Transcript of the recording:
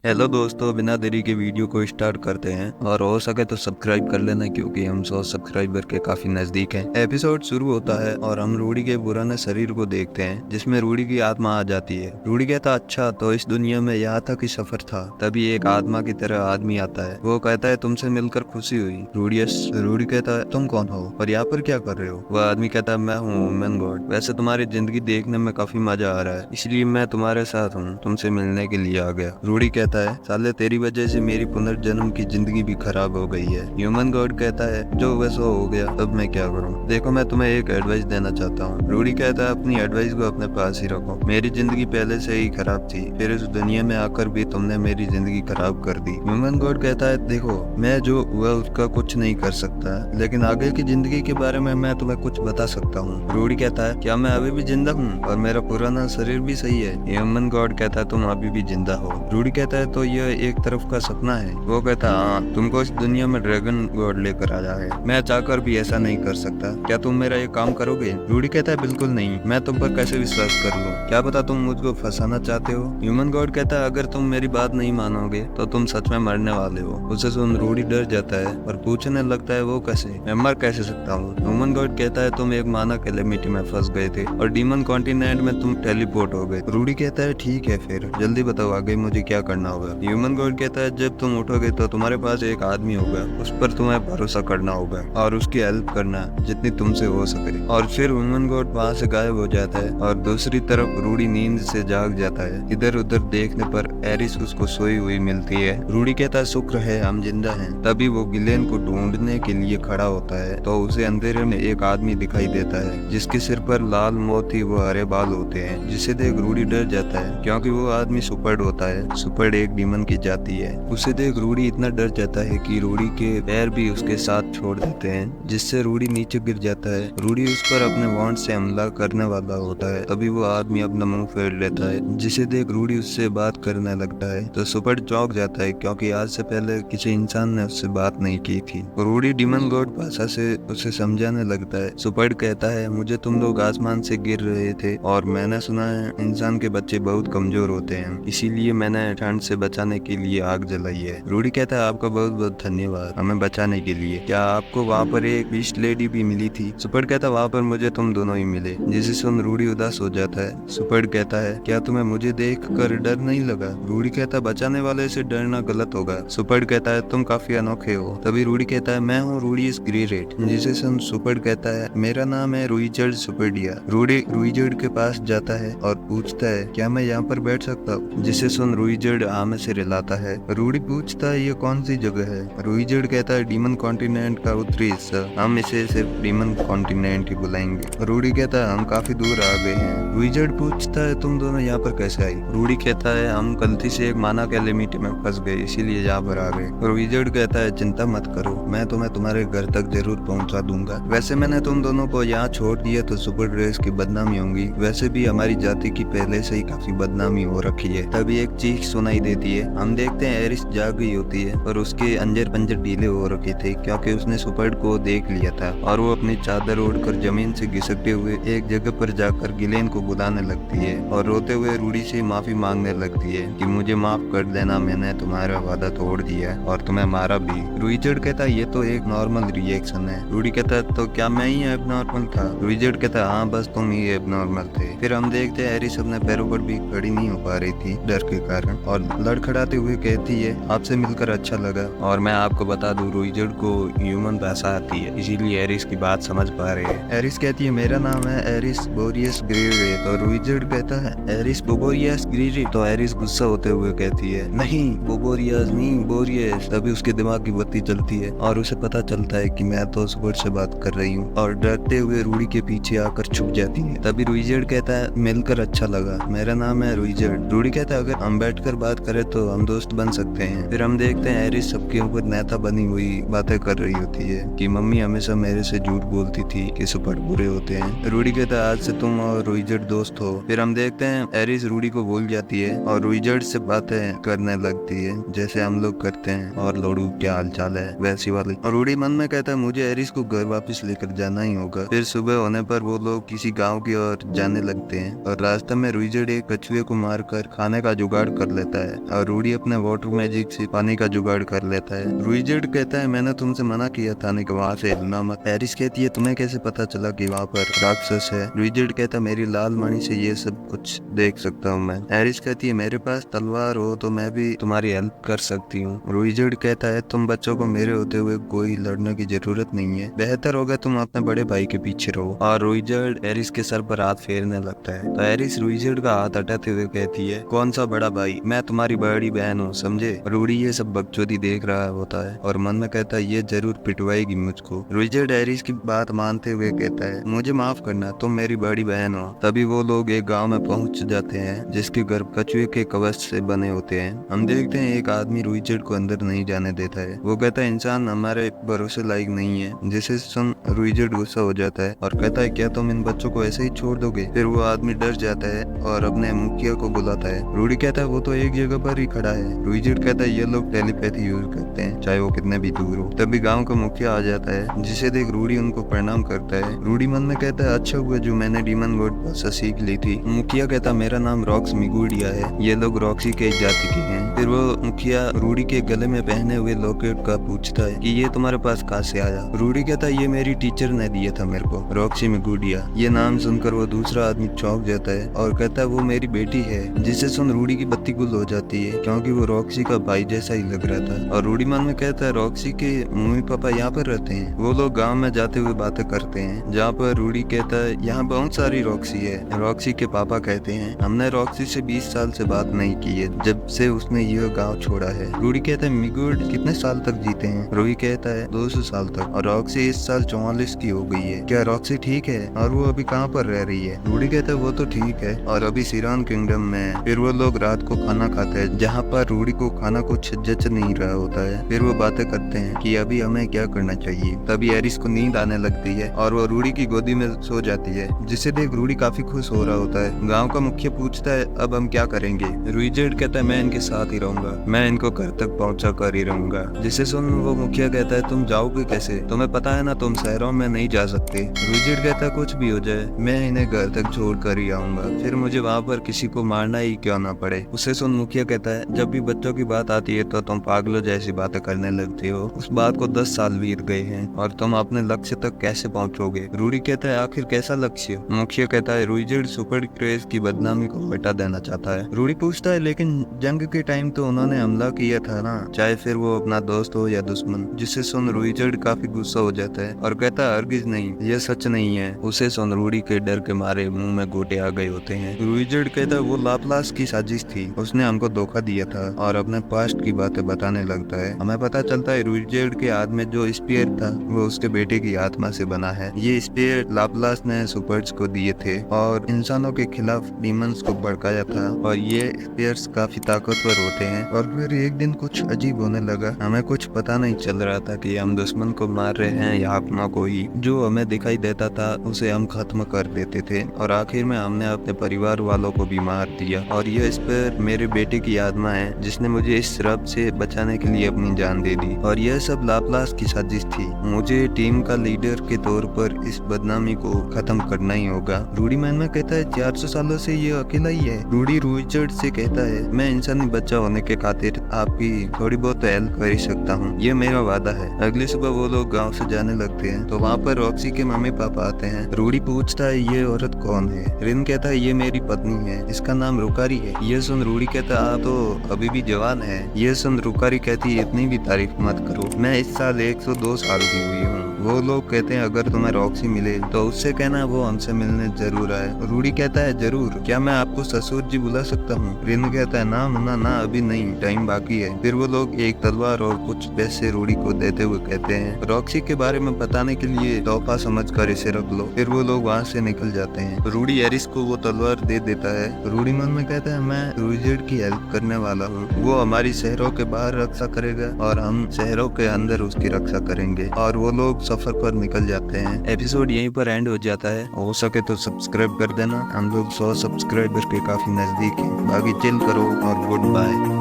Hello दोस्तों, बिना देरी के वीडियो को स्टार्ट करते हैं और हो सके तो सब्सक्राइब कर लेना क्योंकि हम 100 सब्सक्राइबर के काफी नजदीक हैं। एपिसोड शुरू होता है और हम रूडी के पुराने शरीर को देखते हैं जिसमें रूडी की आत्मा आ जाती है। रूडी कहता अच्छा तो इस दुनिया में यहाँ तक ही सफर था। तभी एक आत्मा की तरह आदमी आता है। वो कहता है तुमसे मिलकर खुशी हुई। रूडी कहता है तुम कौन हो और यहाँ पर क्या कर रहे हो? वह आदमी कहता है मैं हूँ वुमेन गॉड। वैसे तुम्हारी जिंदगी देखने में काफी मजा आ रहा है, इसलिए मैं तुम्हारे साथ हूँ, तुमसे मिलने के लिए आ गया। रूडी कहता है साले तेरी वजह से मेरी पुनर्जन्म की जिंदगी भी खराब हो गई है। ह्यूमन गॉड कहता है जो वैसा हो गया, अब मैं क्या करूं? देखो मैं तुम्हें एक एडवाइस देना चाहता हूं। रूडी कहता है अपनी एडवाइस को अपने पास ही रखो। मेरी जिंदगी पहले से ही खराब थी, फिर इस दुनिया में आकर भी तुमने मेरी जिंदगी खराब कर दी। ह्यूमन गॉड कहता है देखो मैं जो हुआ उसका कुछ नहीं कर सकता, लेकिन आगे की जिंदगी के बारे में मैं तुम्हें कुछ बता सकता हूँ। रूडी कहता है क्या मैं अभी भी जिंदा हूँ और मेरा पुराना शरीर भी सही है? ह्यूमन गॉड कहता है तुम अभी भी जिंदा हो। रूडी कहता है तो यह एक तरफ का सपना है? वो कहता है हाँ, तुमको इस दुनिया में ड्रैगन गॉड लेकर आया है। मैं चाहकर भी ऐसा नहीं कर सकता। क्या तुम मेरा ये काम करोगे? रूडी कहता है बिल्कुल नहीं, मैं तुम पर कैसे विश्वास कर लूं? क्या पता तुम मुझको फंसाना चाहते हो? ह्यूमन गॉड कहता है अगर तुम मेरी बात नहीं मानोगे तो तुम सच में मरने वाले हो। उसे सुन रूडी डर जाता है और पूछने लगता है वो कैसे? मैं मर कैसे सकता हूँ? ह्यूमन गॉड कहता है तुम एक माना कैलेमिटी में फंस गए थे और डीमन कॉन्टिनेंट में तुम टेलीपोर्ट हो गए। रूडी कहता है ठीक है, फिर जल्दी बताओ आगे मुझे क्या करना होगा। ह्यूमन गॉड कहता है जब तुम उठोगे तो तुम्हारे पास एक आदमी होगा, उस पर तुम्हें भरोसा करना होगा और उसकी हेल्प करना जितनी तुमसे हो सके। और फिर ह्यूमन गॉड वहाँ से गायब हो जाता है और दूसरी तरफ रूडी नींद से जाग जाता है। इधर उधर देखने पर एरिस उसको सोई हुई मिलती है। रूडी कहता है शुक्र है हम जिंदा हैं। तभी वो गिलेन को ढूंढने के लिए खड़ा होता है तो उसे अंधेरे में एक आदमी दिखाई देता है जिसके सिर पर लाल मोती व हरे बाल होते हैं, जिसे देख रूडी डर जाता है क्योंकि वो आदमी सुपर्ड होता है। सुपर्ड एक डीमन की जाति है। उसे देख रूडी इतना डर जाता है कि रूडी के पैर भी उसके साथ छोड़ देते हैं, जिससे रूडी नीचे गिर जाता है। रूडी उस पर अपने वांड से हमला करने वाला होता है, तभी वो आदमी अपना मुंह फेर लेता है, जिसे देख रूडी उससे बात करने लगता है तो सुपर्ड चौंक जाता है क्योंकि आज से पहले किसी इंसान ने उससे बात नहीं की थी। रूडी डीमन गॉड भाषा से उसे समझाने लगता है। सुपर्ड कहता है मुझे तुम लोग आसमान से गिर रहे थे और मैंने सुना है इंसान के बच्चे बहुत कमजोर होते हैं, इसीलिए मैंने ठंड से बचाने के लिए आग जलाई है। रूडी कहता है आपका बहुत बहुत धन्यवाद हमें बचाने के लिए। क्या आपको वहाँ पर एक बीस्ट लेडी भी मिली थी? सुपर्ड कहता है वहाँ पर मुझे तुम दोनों ही मिले, जिसे सुन रूडी उदास हो जाता है। सुपर्ड कहता है क्या तुम्हें मुझे देख कर डर नहीं लगा? रूडी कहता है बचाने वाले से डरना गलत होगा। सुपर्ड कहता है तुम काफी अनोखे हो। तभी रूडी कहता है मैं हूँ रूडी ग्रेरेट, जिसे सुन सुपर्ड कहता है मेरा नाम है रुइजर्ड सुपर्डिया। रूडी रुइजर्ड के पास जाता है और पूछता है क्या मैं यहाँ पर बैठ सकता हूँ? जिसे सुन रुइजर्ड आमे से रिलाता है। रूडी पूछता है ये कौन सी जगह है? रुइजर्ड कहता है डीमन कॉन्टिनेंट का उत्तरी हिस्सा, हम इसे सिर्फ डीमन कॉन्टिनेंट ही बुलाएंगे। रूडी कहता है हम काफी दूर आ गए हैं। रुइजर्ड पूछता है तुम दोनों यहाँ पर कैसे आई? रूडी कहता है हम गलती से एक माना कैलेमिटी में फंस गए इसीलिए यहाँ पर आ गए। रुइजर्ड कहता है चिंता मत करो, मैं तुम्हें तुम्हारे घर तक जरूर पहुँचा दूंगा। वैसे मैंने तुम दोनों को यहाँ छोड़ दिया तो सुपर रेस की बदनामी होंगी, वैसे भी हमारी जाति की पहले से ही काफी बदनामी हो रखी है। तभी एक चीख सुनाई देती है। हम देखते हैं एरिस जाग गई होती है और उसके अंजर पंजर ढीले हो रखे थे क्योंकि उसने सुपर्ड को देख लिया था और वो अपनी चादर ओढ़कर जमीन से घिसकते हुए एक जगह पर जाकर गिलेन को बुलाने लगती है और रोते हुए रूडी से माफी मांगने लगती है कि मुझे माफ कर देना, मैंने तुम्हारा वादा तोड़ दिया और तुम्हें मारा भी। रुइजर्ड कहता है ये तो एक नॉर्मल रिएक्शन है। रूडी कहता है तो क्या मैं ही एबनॉर्मल था? रुइजर्ड कहता है हाँ बस तुम ही एबनॉर्मल थे। फिर हम देखते हैं एरिस अपने पैरों पर भी खड़ी नहीं हो पा रही थी डर के कारण और लड़खड़ाते हुए कहती है आपसे मिलकर अच्छा लगा। और मैं आपको बता दूं रुइजर्ड को ह्यूमन भाषा आती है, इसीलिए एरिस की बात समझ पा रहे हैं। एरिस कहती है मेरा नाम है एरिस बोरियस ग्रेरे। तो रुइजर्ड कहता है एरिस बोरियस ग्रेरे। तो एरिस गुस्सा होते हुए कहती है नहीं बोरियस नहीं बोरियस। तभी उसके दिमाग की बत्ती चलती है और उसे पता चलता है कि मैं तो सुपर्ड से बात कर रही हूँ और डरते हुए रूडी के पीछे आकर छुप जाती है। तभी रुइजर्ड कहता है मिलकर अच्छा लगा, मेरा नाम है रुइजर्ड। रूडी कहता है अगर हम बैठकर बात करें तो हम दोस्त बन सकते हैं। फिर हम देखते हैं एरिस सबके ऊपर नेता बनी हुई बातें कर रही होती है कि मम्मी हमेशा मेरे से झूठ बोलती थी कि सुपर्ड बुरे होते हैं। रूडी कहता है आज से तुम और रुइजर्ड दोस्त हो। फिर हम देखते हैं एरिस रूडी को भूल जाती है और रुइजर्ड से बातें करने लगती है जैसे हम लोग करते हैं और लोडू क्या हाल चाल है वैसी वाली। और रूडी मन में कहता है मुझे एरिस को घर वापस लेकर जाना ही होगा। फिर सुबह होने पर वो लोग किसी गांव की ओर जाने लगते हैं और रास्ते में रुइजर्ड एक कछुए को मारकर खाने का जुगाड़ कर लेता है है और रूडी अपने वाटर मैजिक से पानी का जुगाड़ कर लेता है। रुइजर्ड कहता है मैंने तुमसे मना किया था कि वहाँ से हिलना मत। एरिस कहती है तुम्हें कैसे पता चला कि वहाँ पर राक्षस है। रुइजर्ड कहता है मेरी लाल मणि से ये सब कुछ देख सकता हूँ मैं। एरिस कहती है मेरे पास तलवार हो तो मैं भी तुम्हारी हेल्प कर सकती हूँ। रुइजर्ड कहता है तुम बच्चों को मेरे होते हुए कोई लड़ने की जरूरत नहीं है, बेहतर होगा तुम अपने बड़े भाई के पीछे रहो। और रुइजर्ड एरिस के सर पर हाथ फेरने लगता है तो एरिस रुइजर्ड का हाथ हटाते हुए कहती है कौन सा बड़ा भाई, मैं तुम्हारी बड़ी बहन हूँ समझे। रूडी ये सब बकचोदी देख रहा होता है और मन में कहता है ये जरूर पिटवाएगी मुझको। रुइजर्ड एरिस की बात मानते हुए कहता है मुझे माफ करना, तुम मेरी बड़ी बहन हो। तभी वो लोग एक गांव में पहुंच जाते हैं जिसके घर कछुए के कवच से बने होते हैं। हम देखते हैं एक आदमी रुइजर्ड को अंदर नहीं जाने देता है। वो कहता है इंसान हमारे भरोसे लायक नहीं है, जिसे सुन रुइजर्ड गुस्सा हो जाता है और कहता है क्या तुम इन बच्चों को ऐसे ही छोड़ दोगे। फिर वो आदमी डर जाता है और अपने मुखिया को बुलाता है। रूडी कहता है वो तो एक जगह पर ही खड़ा है। रुइजर्ड कहता है ये लोग टेलीपैथी यूज करते हैं चाहे वो कितने भी दूर हो। तभी गांव का मुखिया आ जाता है जिसे देख रूडी उनको प्रणाम करता है। रूडी मन में कहता है अच्छा हुआ जो मैंने डीमन गॉड भाषा सीख ली थी। मुखिया कहता मेरा नाम रॉक्स मिगुडिया है, ये लोग रॉक्सी के जाति के हैं। फिर वो मुखिया रूडी के गले में पहने हुए लॉकेट का पूछता है कि ये तुम्हारे पास कहाँ से आया। रूडी कहता है ये मेरी टीचर ने दिया था मेरे को, रॉक्सी मिगुडिया। ये नाम सुनकर वो दूसरा आदमी चौंक जाता है और कहता है वो मेरी बेटी है। जिसे सुन रूडी की बत्ती गुल हो जाती है क्योंकि वो रॉक्सी का भाई जैसा ही लग रहा था। और रूडी मन में कहता है रॉक्सी के मम्मी पापा यहाँ पर रहते हैं। वो लोग गांव में जाते हुए बातें करते हैं जहाँ पर रूडी कहता है यहाँ बहुत सारी रॉक्सी है। रॉक्सी के पापा कहते हैं हमने रॉक्सी से 20 साल से बात नहीं की है जब से उसने यह गाँव छोड़ा है। रूडी कहता है मिगुड कितने साल तक जीते हैं। रूडी कहता है 200 साल तक और रॉक्सी इस साल 44 की हो गई है। क्या रॉक्सी ठीक है और वो अभी कहाँ पर रह रही है। रूडी कहता है वो तो ठीक है और अभी सिरान किंगडम में। फिर वो लोग रात को खाना खाते हैं जहाँ पर रूडी को खाना कुछ जच नहीं रहा होता है। फिर वो बातें करते हैं कि अभी हमें क्या करना चाहिए। तभी एरिस को नींद आने लगती है और वो रूडी की गोदी में सो जाती है, जिसे देख रूडी काफी खुश हो रहा होता है। गांव का मुखिया पूछता है अब हम क्या करेंगे। रुइजर्ड कहता है मैं इनके साथ ही रहूंगा, मैं इनको घर तक पहुंचा कर ही रहूंगा। जिसे सुन वो मुखिया कहता है तुम जाओगे कैसे, तुम्हें पता है ना तुम शहरों में नहीं जा सकते। रुइजर्ड कहता है कुछ भी हो जाए मैं इन्हें घर तक छोड़ कर ही आऊंगा, फिर मुझे वहाँ पर किसी को मारना ही क्यों ना पड़े। उसे सुन मुखिया कहता है जब भी बच्चों की बात आती है तो तुम पागलों जैसी बातें करने लगते हो। उस बात को 10 साल बीत गए हैं और तुम अपने लक्ष्य तक कैसे पहुंचोगे। रूडी कहता है आखिर कैसा लक्ष्य। मुखिया कहता है रुइजर्ड सुपर क्रेज की बदनामी को मिटा देना चाहता है। रूडी पूछता है लेकिन जंग के टाइम तो उन्होंने हमला किया था ना, चाहे फिर वो अपना दोस्त हो या दुश्मन। जिसे सुन रुइजर्ड काफी गुस्सा हो जाता है और कहता है हरगिज नहीं, यह सच नहीं है। उसे सुन रूडी के डर के मारे मुंह में गोटे आ गए होते हैं। रुइजर्ड कहता है वो लाप्लास की साजिश थी, उसने हमको धोखा दिया था और अपने पास्ट की बातें बताने लगता है। हमें पता चलता है रुइजर्ड के हाथ में जो स्पीयर था वो उसके बेटे की आत्मा से बना है। ये स्पीयर लाप्लास ने सुपर्स को दिए थे और इंसानों के खिलाफ डीमंस को भड़काया था और ये स्पीयर्स काफी ताकतवर होते हैं। और फिर एक दिन कुछ अजीब होने लगा, हमें कुछ पता नहीं चल रहा था कि हम दुश्मन को मार रहे हैं या आत्मा को ही। जो हमें दिखाई देता था उसे हम खत्म कर देते थे और आखिर में हमने अपने परिवार वालों को भी मार दिया। और यह स्पीयर मेरे बेटे की आत्मा है जिसने मुझे इस श्राप से बचाने के लिए अपनी जान दे दी और यह सब लाप्लास की साजिश थी। मुझे टीम का लीडर के तौर पर इस बदनामी को खत्म करना ही होगा। रूडी मैन में कहता है 400 सालों से ये अकेला ही है। रूडी रुइजर्ड से कहता है मैं इंसानी बच्चा होने के खातिर आपकी थोड़ी बहुत हेल्प कर ही सकता हूँ, ये मेरा वादा है। अगली सुबह वो लोग गांव से जाने लगते हैं तो वहाँ पर रॉक्सी के मम्मी पापा आते हैं। रूडी पूछता है ये औरत कौन है। रिन कहता है ये मेरी पत्नी है, इसका नाम रुकारी है। ये सुन रूडी कहता है आप तो अभी भी जवान है। ये सुन रुकारी कहती है इतनी भी तारीफ मत करो, मैं इस साल 102 साल की हुई हूँ। वो लोग कहते हैं अगर तुम्हें रॉक्सी मिले तो उससे कहना वो हमसे मिलने जरूर आए। रूडी कहता है जरूर, क्या मैं आपको ससुर जी बुला सकता हूँ। रिन कहता है ना मुन्ना ना, अभी नहीं, टाइम बाकी है। फिर वो लोग एक तलवार और कुछ पैसे रूडी को देते हुए कहते हैं रॉक्सी के बारे में बताने के लिए तोहफा समझकर इसे रख लो। फिर वो लोग वहाँ से निकल जाते हैं। रूडी एरिस को वो तलवार दे देता है। रूडी मन में कहता है मैं रुइजर्ड की हेल्प करने वाला हूँ, वो हमारी शहरों के बाहर रक्षा करेगा और हम शहरों के अंदर उसकी रक्षा करेंगे। और वो लोग सफर पर निकल जाते हैं। एपिसोड यहीं पर एंड हो जाता है। हो सके तो सब्सक्राइब कर देना, हम लोग 100 सब्सक्राइबर के काफी नजदीक हैं। बाकी चिल करो और गुड बाय।